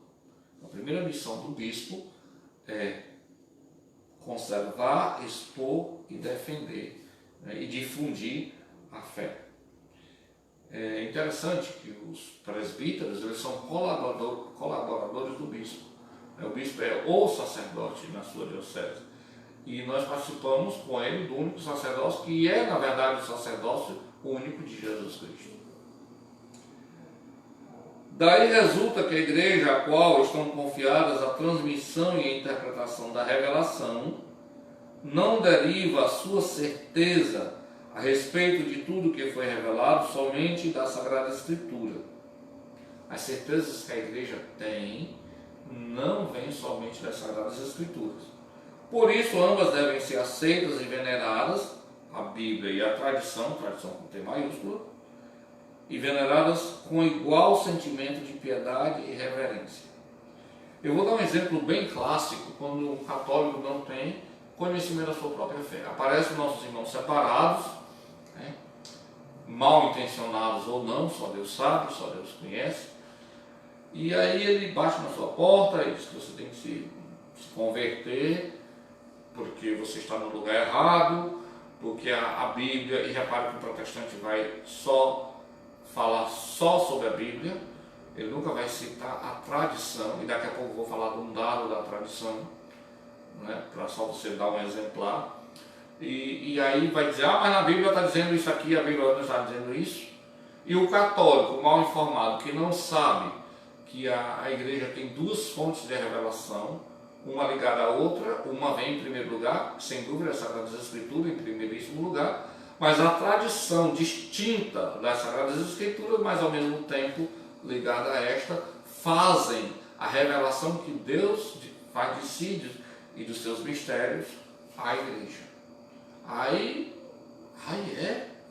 A primeira missão do bispo é conservar, expor e defender, né, e difundir a fé. É interessante que os presbíteros, eles são colaboradores do bispo. O bispo é o sacerdote na sua diocese. E nós participamos com ele do único sacerdócio, que é, na verdade, o sacerdócio único de Jesus Cristo. Daí resulta que a igreja a qual estão confiadas a transmissão e a interpretação da revelação não deriva a sua certeza a respeito de tudo que foi revelado somente da Sagrada Escritura. As certezas que a igreja tem não vêm somente das Sagradas Escrituras. Por isso, ambas devem ser aceitas e veneradas, a Bíblia e a tradição com T maiúsculo, e veneradas com igual sentimento de piedade e reverência. Eu vou dar um exemplo bem clássico, quando um católico não tem conhecimento da sua própria fé. Aparecem nossos irmãos separados, né, mal intencionados ou não, só Deus sabe, só Deus conhece, e aí ele bate na sua porta e diz que você tem que se converter, porque você está no lugar errado, porque a Bíblia, e repare que o protestante vai falar só sobre a Bíblia, ele nunca vai citar a tradição, e daqui a pouco eu vou falar de um dado da tradição, né, para só você dar um exemplar, e aí vai dizer, mas na Bíblia está dizendo isso aqui, a Bíblia não está dizendo isso. E o católico mal informado, que não sabe que a igreja tem duas fontes de revelação, uma ligada à outra, uma vem em primeiro lugar, sem dúvida, as Sagradas Escrituras em primeiríssimo lugar, mas a tradição distinta das Sagradas Escrituras, mas ao mesmo tempo ligada a esta, fazem a revelação que Deus faz de si e dos seus mistérios à igreja. Aí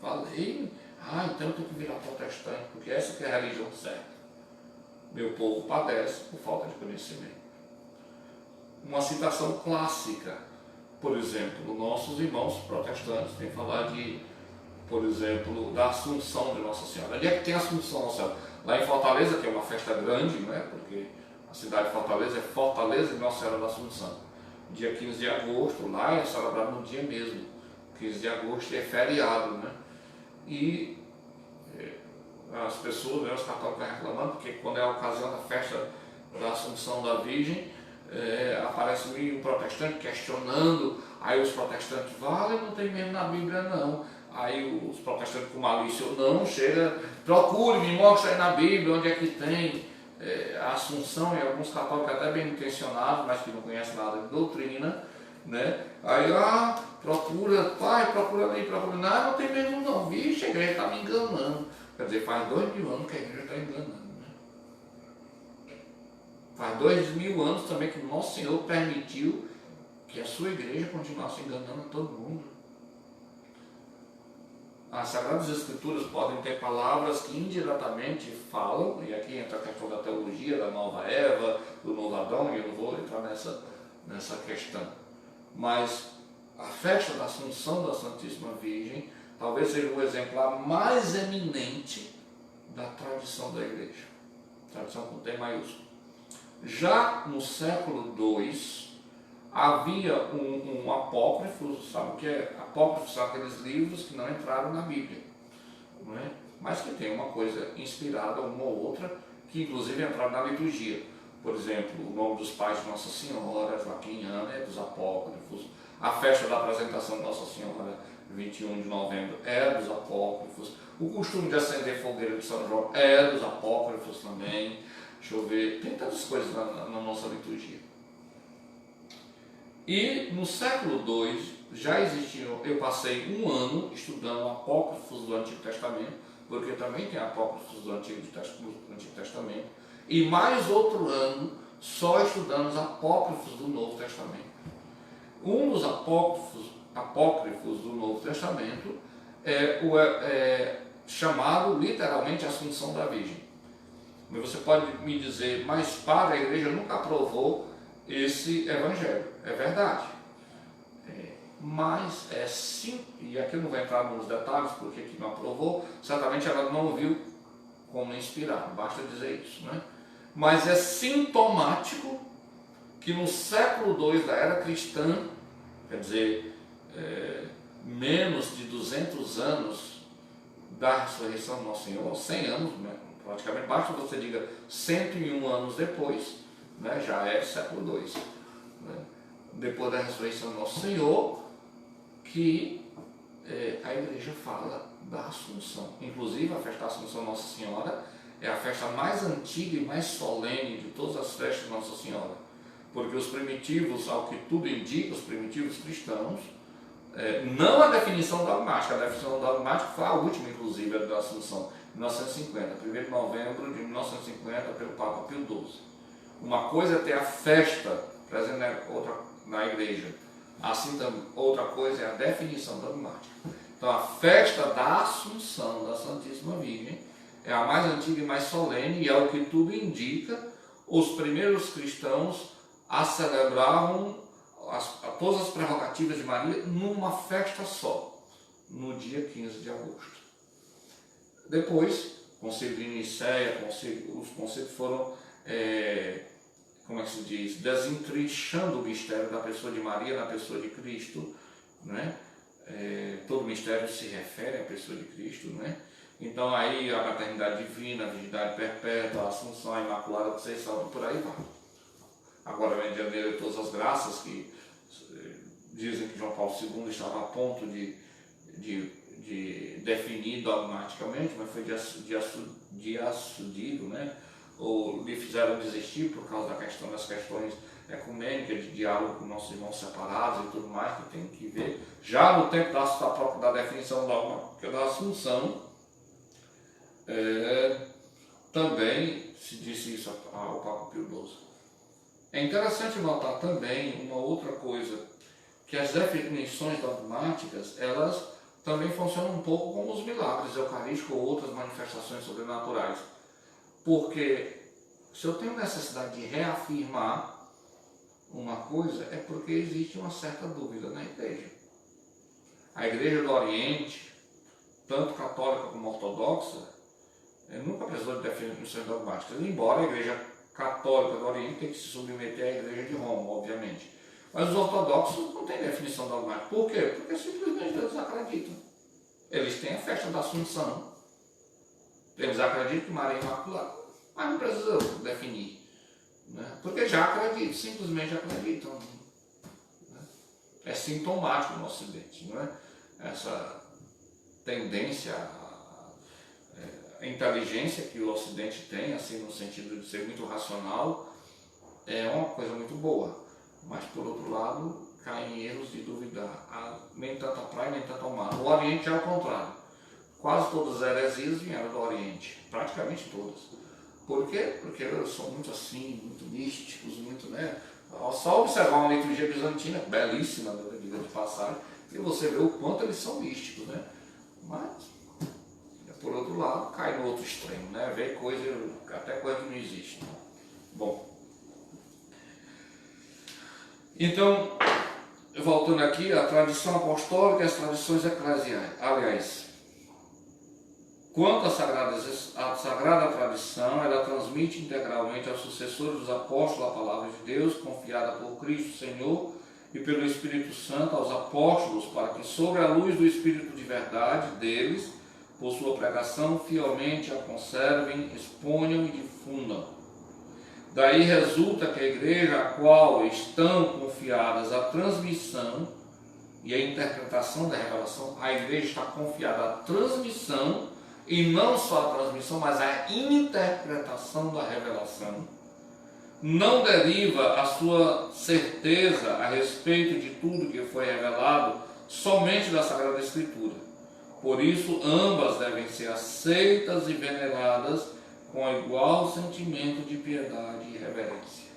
falei, então eu tenho que virar protestante, porque essa que é a religião certa. Meu povo padece por falta de conhecimento. Uma citação clássica, por exemplo, nossos irmãos protestantes têm falado por exemplo, da Assunção de Nossa Senhora. Onde é que tem a Assunção Nossa Senhora? Lá em Fortaleza, que é uma festa grande, né? Porque a cidade de Fortaleza é Fortaleza de Nossa Senhora da Assunção. Dia 15 de agosto, lá é celebrado no dia mesmo. 15 de agosto é feriado, né? E as pessoas, né, os católicos estão reclamando, porque quando é a ocasião da festa da Assunção da Virgem, aparece um protestante questionando, aí os protestantes falam, não tem mesmo na Bíblia não. Aí os protestantes com malícia ou não, chega, procure, me mostra aí na Bíblia onde é que tem a Assunção, e alguns católicos até bem intencionados, mas que não conhecem nada de doutrina, né? Aí, procura, pai, procura ali, procura, não tem mesmo não, vixe, a igreja está me enganando. Quer dizer, faz 2000 anos que a igreja está enganando, né? Faz 2000 anos também que o nosso Senhor permitiu que a sua igreja continuasse enganando todo mundo. As Sagradas Escrituras podem ter palavras que indiretamente falam, e aqui entra a questão da teologia, da nova Eva, do novo Adão, e eu não vou entrar nessa questão. Mas a festa da Assunção da Santíssima Virgem talvez seja o exemplar mais eminente da tradição da igreja. Tradição com T maiúsculo. Já no século II, havia um apócrifo, sabe o que é? Apócrifos são aqueles livros que não entraram na Bíblia, não é? Mas que tem uma coisa inspirada, uma ou outra, que inclusive entraram na liturgia. Por exemplo, o nome dos pais de Nossa Senhora, Joaquim e Ana, é dos apócrifos. A festa da apresentação de Nossa Senhora, 21 de novembro, é dos apócrifos. O costume de acender fogueira de São João é dos apócrifos também. Deixa eu ver, tem tantas coisas na nossa liturgia. E no século II já existiam, eu passei um ano estudando apócrifos do Antigo Testamento, porque também tem apócrifos do Antigo Testamento, e mais outro ano só estudando os apócrifos do Novo Testamento. Um dos apócrifos do Novo Testamento é chamado literalmente Assunção da Virgem. Mas você pode me dizer, mas para a igreja nunca aprovou esse evangelho. É verdade. Mas é sim, e aqui eu não vou entrar nos detalhes porque que não aprovou, certamente ela não viu como inspirar, basta dizer isso, né? Mas é sintomático que no século II da era cristã, quer dizer, menos de 200 anos da ressurreição do nosso Senhor, 100 anos, né? Praticamente, basta você diga 101 anos depois, né? Já é século II, né? Depois da ressurreição do nosso Senhor, que a igreja fala da Assunção. Inclusive a festa da Assunção Nossa Senhora é a festa mais antiga e mais solene de todas as festas de Nossa Senhora, porque os primitivos, ao que tudo indica, os primitivos cristãos, não a definição dogmática, a definição dogmática foi a última, inclusive, a da Assunção, 1950, 1 de novembro de 1950, pelo Papa Pio XII. Uma coisa é ter a festa presente na igreja, assim também outra coisa é a definição dogmática. Então a festa da Assunção da Santíssima Virgem é a mais antiga e mais solene, e é o que tudo indica, os primeiros cristãos a celebravam todas as prerrogativas de Maria numa festa só, no dia 15 de agosto. Depois, Concílio de Nicéia, os concílios foram, como é que se diz, desentrinchando o mistério da pessoa de Maria na pessoa de Cristo, né? Todo mistério se refere à pessoa de Cristo, né? Então aí a maternidade divina, a virgindade perpétua, a Assunção, a Imaculada Conceição, por aí vai. Agora vem de janeiro todas as graças que dizem que João Paulo II estava a ponto de definir dogmaticamente, mas foi diassudido, né? Ou lhe fizeram desistir por causa das questões ecumênicas, de diálogo com nossos irmãos separados e tudo mais, que tem que ver. Já no tempo da definição dogmática da Assunção, também se disse isso ao Papa Pio XII. É interessante notar também uma outra coisa, que as definições dogmáticas, elas também funcionam um pouco como os milagres eucarísticos ou outras manifestações sobrenaturais. Porque se eu tenho necessidade de reafirmar uma coisa, é porque existe uma certa dúvida na igreja. A igreja do Oriente, tanto católica como ortodoxa, nunca precisou de definições dogmáticas, embora a igreja católica do Oriente tenha que se submeter à igreja de Roma, obviamente. Mas os ortodoxos não têm definição dogmática. Por quê? Porque simplesmente eles acreditam. Eles têm a festa da Assunção. Eles acreditam que Maria é Imaculada, mas não precisa definir, né? Porque já acreditam, simplesmente acreditam, né? É sintomático no Ocidente, não é? Essa tendência, a inteligência que o Ocidente tem, assim, no sentido de ser muito racional, é uma coisa muito boa, mas por outro lado cai em erros de duvidar, nem tanto a praia nem tanto ao mar. O Oriente é ao contrário. Quase todas as heresias vieram do Oriente, praticamente todas. Por quê? Porque eles são muito assim, muito místicos, muito, né? Só observar uma liturgia bizantina, belíssima, diga de passagem, e você vê o quanto eles são místicos, né? Mas, por outro lado, cai no outro extremo, né? Vê até coisa que não existe. Né? Bom, então, voltando aqui, a tradição apostólica e as tradições eclesiais. Aliás, quanto à sagrada tradição, ela transmite integralmente aos sucessores dos apóstolos a palavra de Deus, confiada por Cristo Senhor e pelo Espírito Santo aos apóstolos, para que, sob a luz do Espírito de verdade deles, por sua pregação, fielmente a conservem, exponham e difundam. Daí resulta que a igreja a qual estão confiadas a transmissão e a interpretação da revelação, a igreja está confiada à transmissão, e não só a transmissão, mas a interpretação da revelação, não deriva a sua certeza a respeito de tudo que foi revelado somente da Sagrada Escritura. Por isso, ambas devem ser aceitas e veneradas com igual sentimento de piedade e reverência.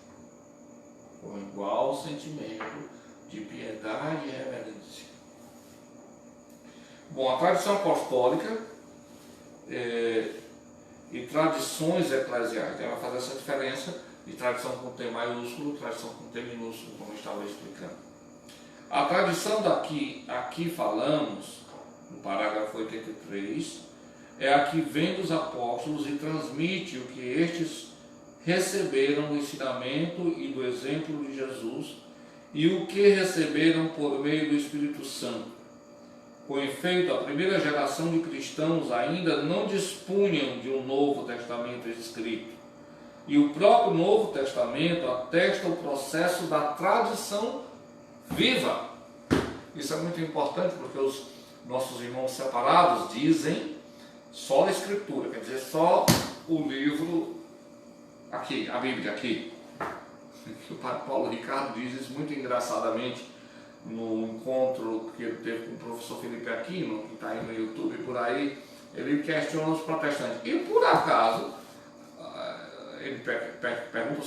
com igual sentimento de piedade e reverência. Bom, a tradição apostólica e tradições eclesiais, ela vai fazer essa diferença de tradição com T maiúsculo, tradição com T minúsculo, como eu estava explicando. A tradição aqui falamos, no parágrafo 83, é a que vem dos apóstolos e transmite o que estes receberam do ensinamento e do exemplo de Jesus e o que receberam por meio do Espírito Santo. Com efeito, a primeira geração de cristãos ainda não dispunham de um Novo Testamento escrito. E o próprio Novo Testamento atesta o processo da tradição viva. Isso é muito importante porque os nossos irmãos separados dizem só a Escritura, quer dizer, só o livro aqui, a Bíblia aqui. O padre Paulo Ricardo diz isso muito engraçadamente no encontro que ele teve com o professor Felipe Aquino, que está aí no YouTube e por aí. Ele questiona os protestantes. E por acaso, ele pergunta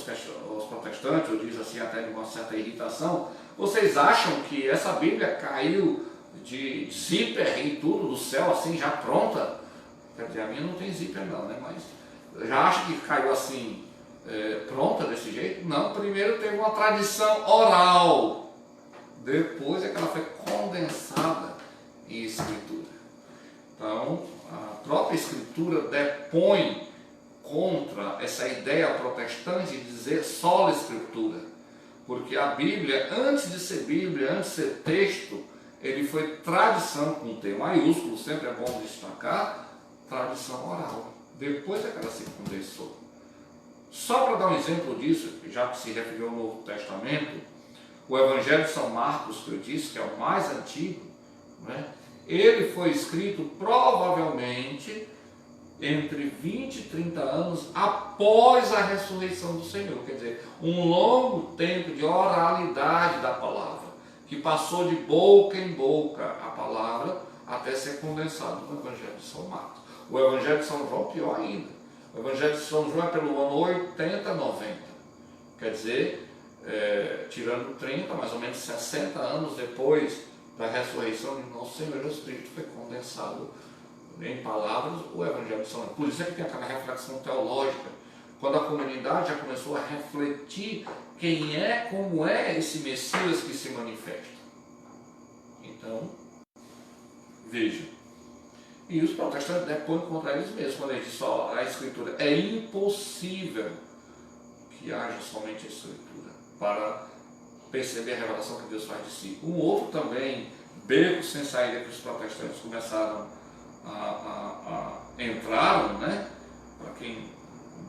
aos protestantes, ou diz assim até com uma certa irritação: vocês acham que essa Bíblia caiu de zíper e tudo do céu assim já pronta? Quer dizer, a minha não tem zíper não, né? Mas já acha que caiu assim pronta desse jeito? Não, primeiro teve uma tradição oral, depois é que ela foi condensada em escritura. Então, a própria escritura depõe contra essa ideia protestante de dizer só a escritura, porque a Bíblia, antes de ser Bíblia, antes de ser texto, ele foi tradição com T maiúsculo, sempre é bom destacar, tradição oral. Depois é que ela se condensou. Só para dar um exemplo disso, já que se referiu ao Novo Testamento, o Evangelho de São Marcos, que eu disse que é o mais antigo, né? Ele foi escrito provavelmente entre 20 e 30 anos após a ressurreição do Senhor. Quer dizer, um longo tempo de oralidade da palavra, que passou de boca em boca a palavra até ser condensado no Evangelho de São Marcos. O Evangelho de São João, pior ainda. O Evangelho de São João é pelo ano 80, 90. Quer dizer, tirando 30, mais ou menos 60 anos depois da ressurreição de nosso Senhor Jesus Cristo, foi condensado em palavras o Evangelho de São João. Por isso é que tem aquela reflexão teológica, quando a comunidade já começou a refletir quem é, como é esse Messias que se manifesta. Então, veja. E os protestantes depõem contra eles mesmos, quando eles dizem só a Escritura. É impossível que haja somente a Escritura para perceber a revelação que Deus faz de si. Um outro também, beco sem saída que os protestantes começaram a entraram, né? Para quem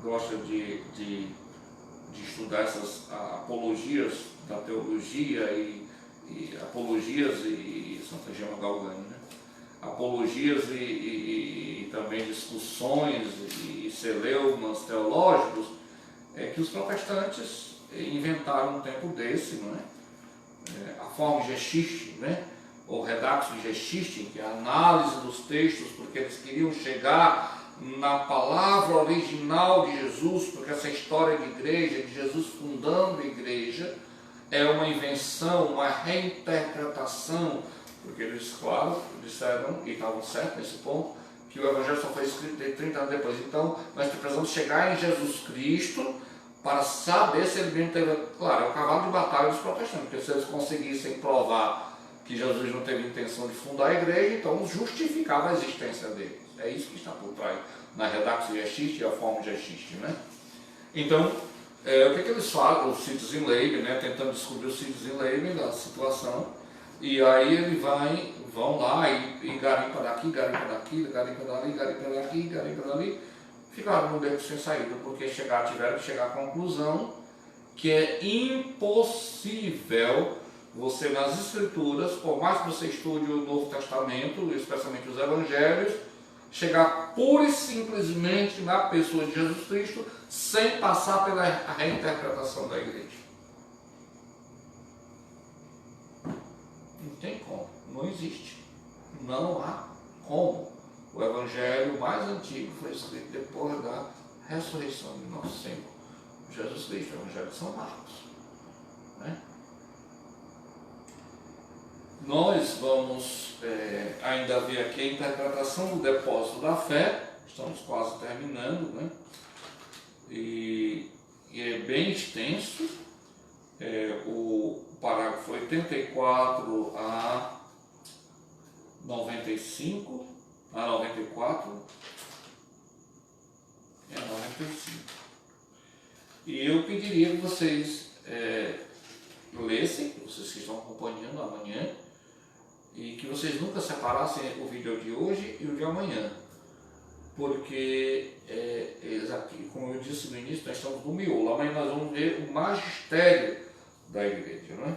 gosta de estudar essas apologias da teologia e apologias e Santa Gema Galgani, né? Apologias e também discussões e celeumas teológicos, que os protestantes inventaram um tempo desse, não é? A forma Geschichte, né? Ou Redaxo Geschichte, que é a análise dos textos, porque eles queriam chegar na palavra original de Jesus, porque essa história de igreja, de Jesus fundando a igreja, é uma invenção, uma reinterpretação, porque eles, claro, disseram, e estavam certos nesse ponto, que o Evangelho só foi escrito de 30 anos depois. Então, nós precisamos chegar em Jesus Cristo para saber se ele mesmo teve... Claro, é o cavalo de batalha dos protestantes, porque se eles conseguissem provar que Jesus não teve intenção de fundar a igreja, então justificava a existência dele. É isso que está por trás na Redaxo Geschichte e a forma Geschichte, né? Então, o que eles falam? O Citizen Leben, né? Tentando descobrir o Citizen Leben da situação. E aí ele vão lá e garimpa daqui, garimpa daqui, garimpa dali, garimpa daqui, garimpa dali. Ficaram no beco sem saída, porque tiveram que chegar à conclusão que é impossível você, nas Escrituras, por mais que você estude o Novo Testamento, especialmente os Evangelhos, chegar pura e simplesmente na pessoa de Jesus Cristo sem passar pela reinterpretação da igreja. Não tem como, não existe, não há como. O Evangelho mais antigo foi escrito depois da ressurreição de nosso Senhor Jesus Cristo, o Evangelho de São Marcos. né? Nós vamos ainda ver aqui a interpretação do depósito da fé, estamos quase terminando, né? E é bem extenso, o parágrafo 84 a 95, a 94, 95. E eu pediria que vocês lessem, vocês que estão acompanhando amanhã, e que vocês nunca separassem o vídeo de hoje e o de amanhã, porque, aqui, como eu disse no início, nós estamos no miolo. Amanhã nós vamos ver o magistério da igreja, né?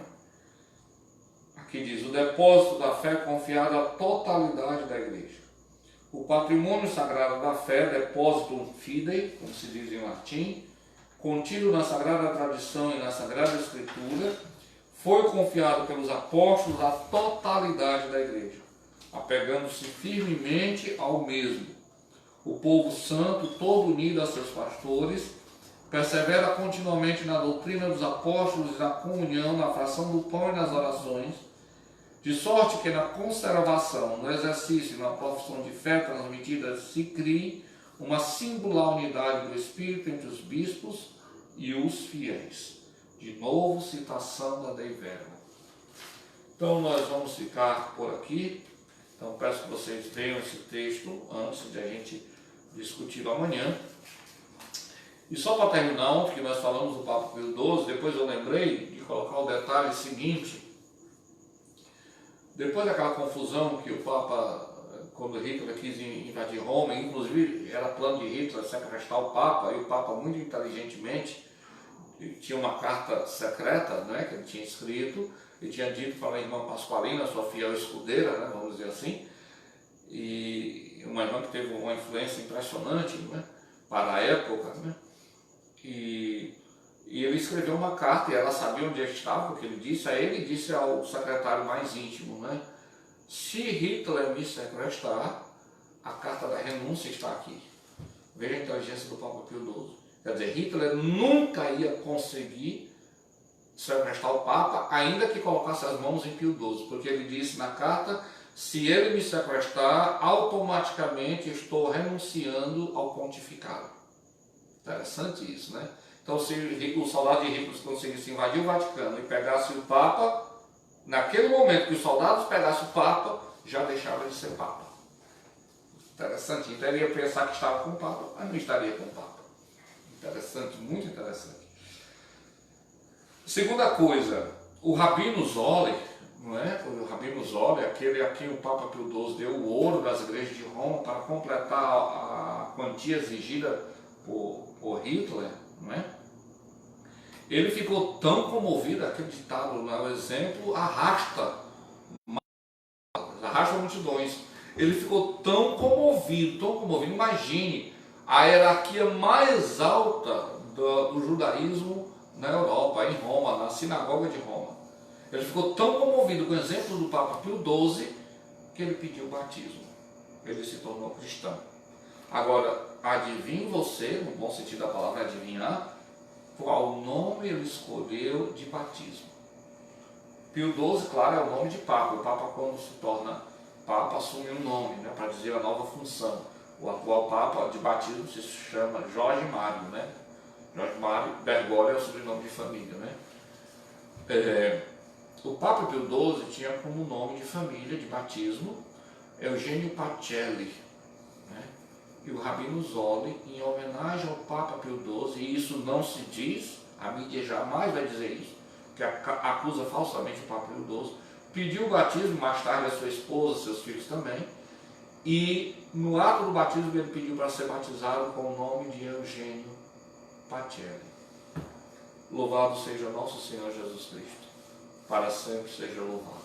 Aqui diz: o depósito da fé confiado à totalidade da igreja. O patrimônio sagrado da fé, depositum fidei, como se diz em latim, contido na Sagrada Tradição e na Sagrada Escritura, foi confiado pelos apóstolos à totalidade da igreja, apegando-se firmemente ao mesmo. O povo santo, todo unido a seus pastores, persevera continuamente na doutrina dos apóstolos e na comunhão, na fração do pão e nas orações, de sorte que na conservação, no exercício e na profissão de fé transmitida se crie uma singular unidade do Espírito entre os bispos e os fiéis. De novo, citação da Dei Verbum. Então nós vamos ficar por aqui. Então peço que vocês leiam esse texto antes de a gente discutir amanhã. E só para terminar, ontem que nós falamos do Papa Pio XII, depois eu lembrei de colocar o detalhe seguinte. Depois daquela confusão que o Papa, quando Hitler quis invadir Roma, inclusive era plano de Hitler sequestrar o Papa, e o Papa muito inteligentemente tinha uma carta secreta, né, que ele tinha escrito, e tinha dito para a irmã Pasqualina, sua fiel escudeira, né, vamos dizer assim, e uma irmã que teve uma influência impressionante, né, para a época, né, e ele escreveu uma carta, e ela sabia onde ele estava, porque ele disse a ele e disse ao secretário mais íntimo, né, se Hitler me sequestrar, a carta da renúncia está aqui. Veja a inteligência do Papa Pio XII. Quer dizer, Hitler nunca ia conseguir sequestrar o Papa, ainda que colocasse as mãos em Pio XII, porque ele disse na carta: se ele me sequestrar, automaticamente estou renunciando ao pontificado. Interessante isso, né? Então, se o soldado de Hitler conseguisse invadir o Vaticano e pegasse o Papa, naquele momento que os soldados pegassem o Papa, já deixava de ser Papa. Interessante. Então ele ia pensar que estava com o Papa, mas não estaria com o Papa. Interessante, muito interessante. Segunda coisa, o Rabino Zoller, não é? O Rabino Zoller, aquele a quem o Papa Pio XII deu o ouro das igrejas de Roma para completar a quantia exigida por Hitler, não é? Ele ficou tão comovido, aquele ditado, o exemplo, arrasta multidões. Ele ficou tão comovido, imagine a hierarquia mais alta do judaísmo na Europa, em Roma, na sinagoga de Roma. Ele ficou tão comovido com o exemplo do Papa Pio XII que ele pediu o batismo. Ele se tornou cristão. Agora, adivinhe você, no bom sentido da palavra adivinhar, qual nome ele escolheu de batismo. Pio XII, claro, é o nome de Papa. O Papa, quando se torna Papa, assume um nome, né, para dizer a nova função. O atual Papa de batismo se chama Jorge Mário, né? Jorge Mário Bergoglio é o sobrenome de família, né? O Papa Pio XII tinha como nome de família, de batismo, Eugênio Pacelli, né? E o Rabino Zoller, em homenagem ao Papa Pio XII, e isso não se diz, a mídia jamais vai dizer isso, que acusa falsamente o Papa Pio XII, pediu o batismo, mais tarde a sua esposa, seus filhos também, e no ato do batismo ele pediu para ser batizado com o nome de Eugênio Pacelli. Louvado seja nosso Senhor Jesus Cristo, para sempre seja louvado.